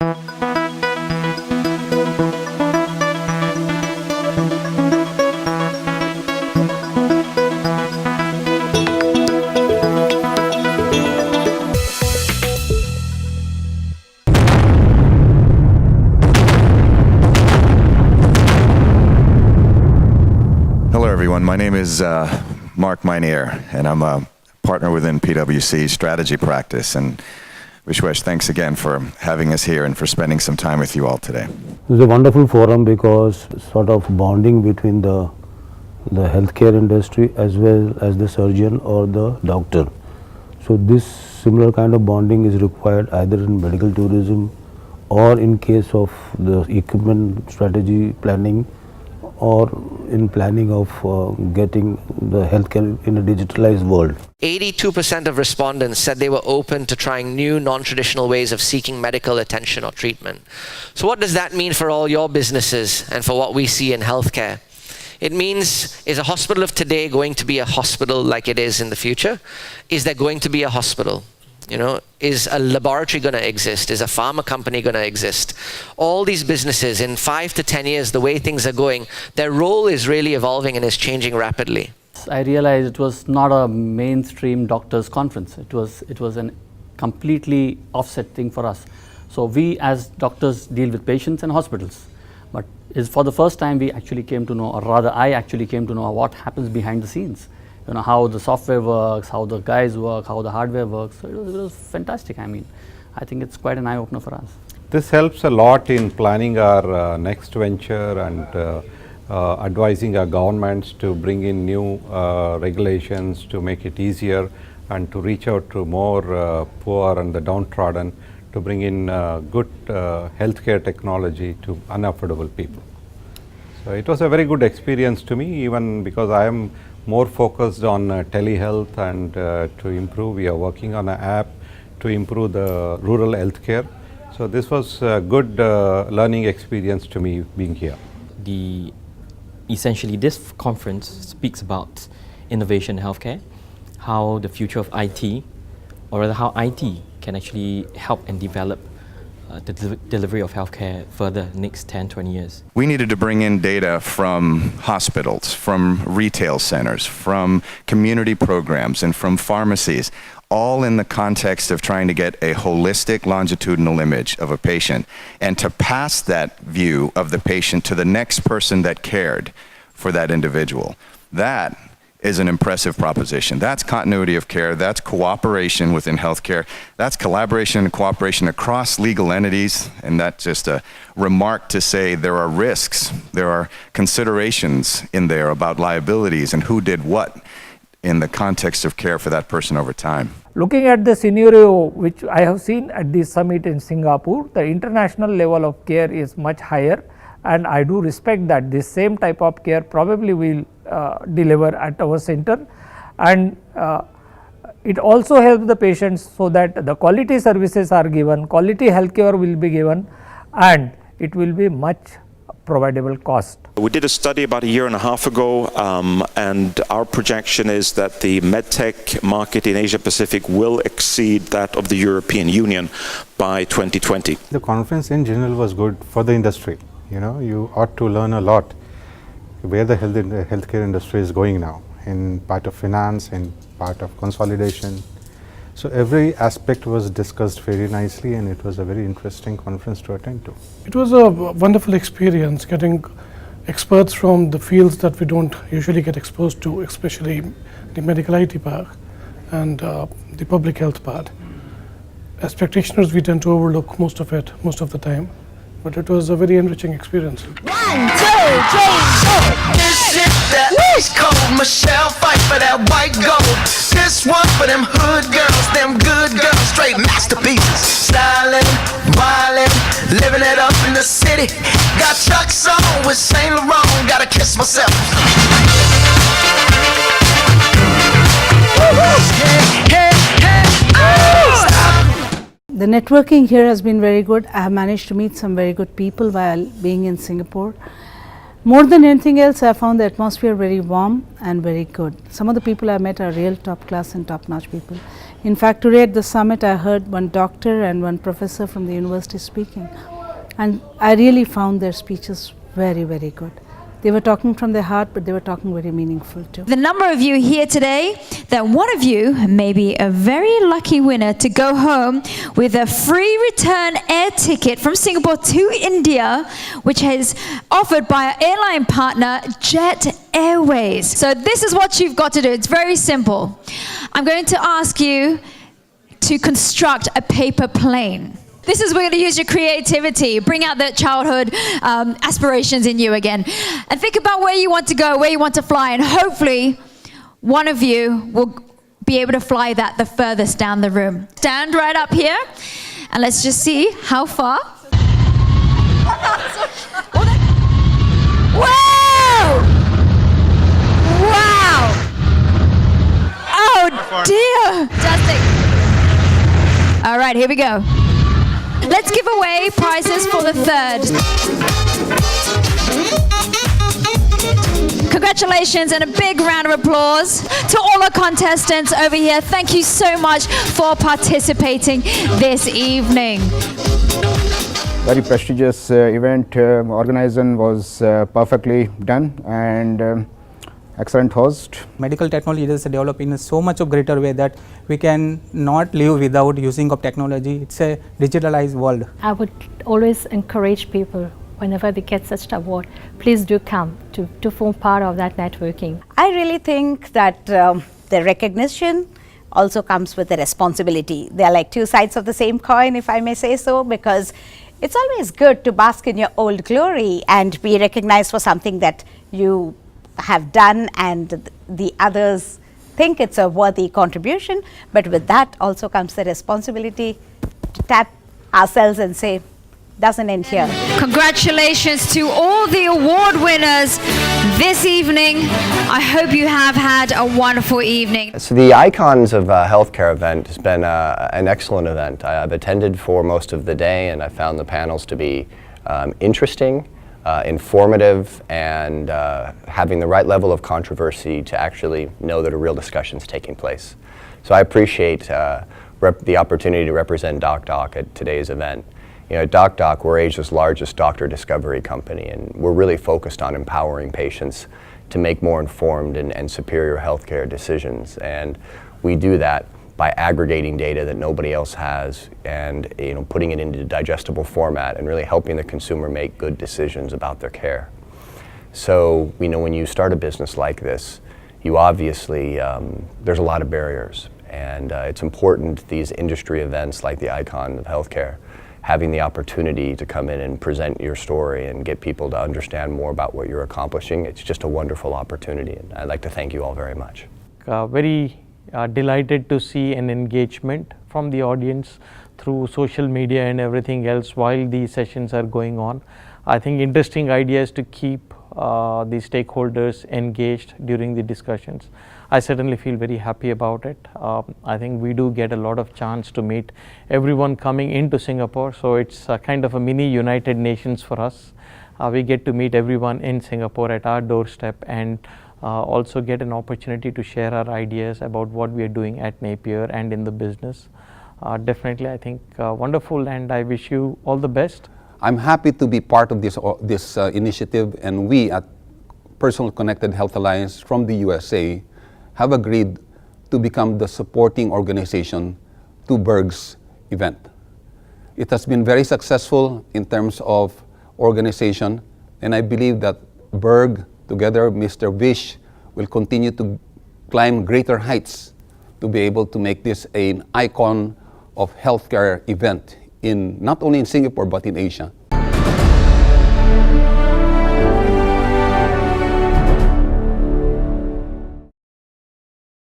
Hello everyone, my name is Mark Myriad, and I'm a partner within PwC Strategy Practice, and Vishwesh, thanks again for having us here and for spending some time with you all today. It's a wonderful forum because sort of bonding between the healthcare industry as well as the surgeon or the doctor. So this similar kind of bonding is required either in medical tourism or in case of the equipment strategy planning or in planning of getting the healthcare in a digitalized world. 82% of respondents said they were open to trying new non-traditional ways of seeking medical attention or treatment. So what does that mean for all your businesses and for what we see in healthcare? It means, is a hospital of today going to be a hospital like it is in the future? Is there going to be a hospital? You know, is a laboratory going to exist? Is a pharma company going to exist? All these businesses in 5 to 10 years, the way things are going, their role is really evolving and is changing rapidly. I realized it was not a mainstream doctors conference. It was a completely offset thing for us. So we as doctors deal with patients and hospitals. But for the first time we actually came to know, or rather I actually came to know what happens behind the scenes. You know, how the software works, how the guys work, how the hardware works. So it was fantastic. I mean, I think it's quite an eye-opener for us. This helps a lot in planning our next venture and advising our governments to bring in new regulations to make it easier and to reach out to more poor and the downtrodden, to bring in good healthcare technology to unaffordable people. So it was a very good experience to me, even because I am more focused on telehealth and to improve. We are working on an app to improve the rural healthcare. So this was a good learning experience to me being here. Essentially this conference speaks about innovation in healthcare, how the future of IT, or rather how IT can actually help and develop the delivery of healthcare further next 10, 20 years. We needed to bring in data from hospitals, from retail centers, from community programs, and from pharmacies, all in the context of trying to get a holistic longitudinal image of a patient and to pass that view of the patient to the next person that cared for that individual. That is an impressive proposition. That's continuity of care, that's cooperation within healthcare, that's collaboration and cooperation across legal entities, and that's just a remark to say there are risks, there are considerations in there about liabilities and who did what in the context of care for that person over time. Looking at the scenario which I have seen at the summit in Singapore, the international level of care is much higher, and I do respect that this same type of care probably will deliver at our center, and it also helps the patients so that the quality services are given, quality healthcare will be given, and it will be much providable cost. We did a study about a year and a half ago, and our projection is that the medtech market in Asia Pacific will exceed that of the European Union by 2020. The conference in general was good for the industry. You know, you ought to learn a lot where the healthcare industry is going now, in part of finance, in part of consolidation. So every aspect was discussed very nicely, and it was a very interesting conference to attend to. It was a wonderful experience getting experts from the fields that we don't usually get exposed to, especially the medical IT part and the public health part. As practitioners, we tend to overlook most of it, most of the time. But it was a very enriching experience. 1, 2, 3, 4. This is that ice cold Michelle fight for that white gold. This one for them hood girls, them good girls, straight masterpieces. Styling, wildin', living it up in the city. Got Chuck's on with Saint Laurent, gotta kiss myself. Hey, hey, hey, oh. The networking here has been very good. I have managed to meet some very good people while being in Singapore. More than anything else, I found the atmosphere very warm and very good. Some of the people I met are real top class and top notch people. In fact, today at the summit I heard one doctor and one professor from the university speaking, and I really found their speeches very, very good. They were talking from their heart, but they were talking very meaningful too. The number of you here today, that one of you may be a very lucky winner to go home with a free return air ticket from Singapore to India, which is offered by our airline partner, Jet Airways. So this is what you've got to do. It's very simple. I'm going to ask you to construct a paper plane. This is where you're going to use your creativity, bring out the childhood aspirations in you again, and think about where you want to go, where you want to fly, and hopefully one of you will be able to fly that the furthest down the room. Stand right up here, and let's just see how far. Wow! Wow! Oh dear! Fantastic. All right, here we go. Let's give away prizes for the third. Congratulations and a big round of applause to all the contestants over here. Thank you so much for participating this evening. Very prestigious event. Organization was perfectly done, and excellent host. Medical technology is developed in so much of greater way that we can not live without using of technology. It's a digitalized world. I would always encourage people whenever they get such an award, please do come to form part of that networking. I really think that the recognition also comes with the responsibility. They are like two sides of the same coin, if I may say so, because it's always good to bask in your old glory and be recognized for something that you have done and the others think it's a worthy contribution, but with that also comes the responsibility to tap ourselves and say, doesn't end here. Congratulations to all the award winners this evening. I hope you have had a wonderful evening. So the Icons of Healthcare event has been an excellent event. I've attended for most of the day, and I found the panels to be interesting, informative, and having the right level of controversy to actually know that a real discussion is taking place. So I appreciate the opportunity to represent DocDoc at today's event. You know, at DocDoc, we're Asia's largest doctor discovery company, and we're really focused on empowering patients to make more informed and superior healthcare decisions. And we do that by aggregating data that nobody else has, and putting it into digestible format and really helping the consumer make good decisions about their care. So when you start a business like this, you obviously there's a lot of barriers, and it's important these industry events like the Icon of Healthcare, having the opportunity to come in and present your story and get people to understand more about what you're accomplishing. It's just a wonderful opportunity, and I'd like to thank you all very much. Very delighted to see an engagement from the audience through social media and everything else while these sessions are going on. I think interesting ideas to keep the stakeholders engaged during the discussions. I certainly feel very happy about it. I think we do get a lot of chance to meet everyone coming into Singapore, so it's kind of a mini United Nations for us. We get to meet everyone in Singapore at our doorstep, and also get an opportunity to share our ideas about what we are doing at Napier and in the business. Definitely, I think wonderful, and I wish you all the best. I'm happy to be part of this initiative, and we at Personal Connected Health Alliance from the USA have agreed to become the supporting organization to BERG's event. It has been very successful in terms of organization, and I believe that BERG, together Mr. Vish, will continue to climb greater heights to be able to make this an icon of healthcare event in not only in Singapore but in Asia.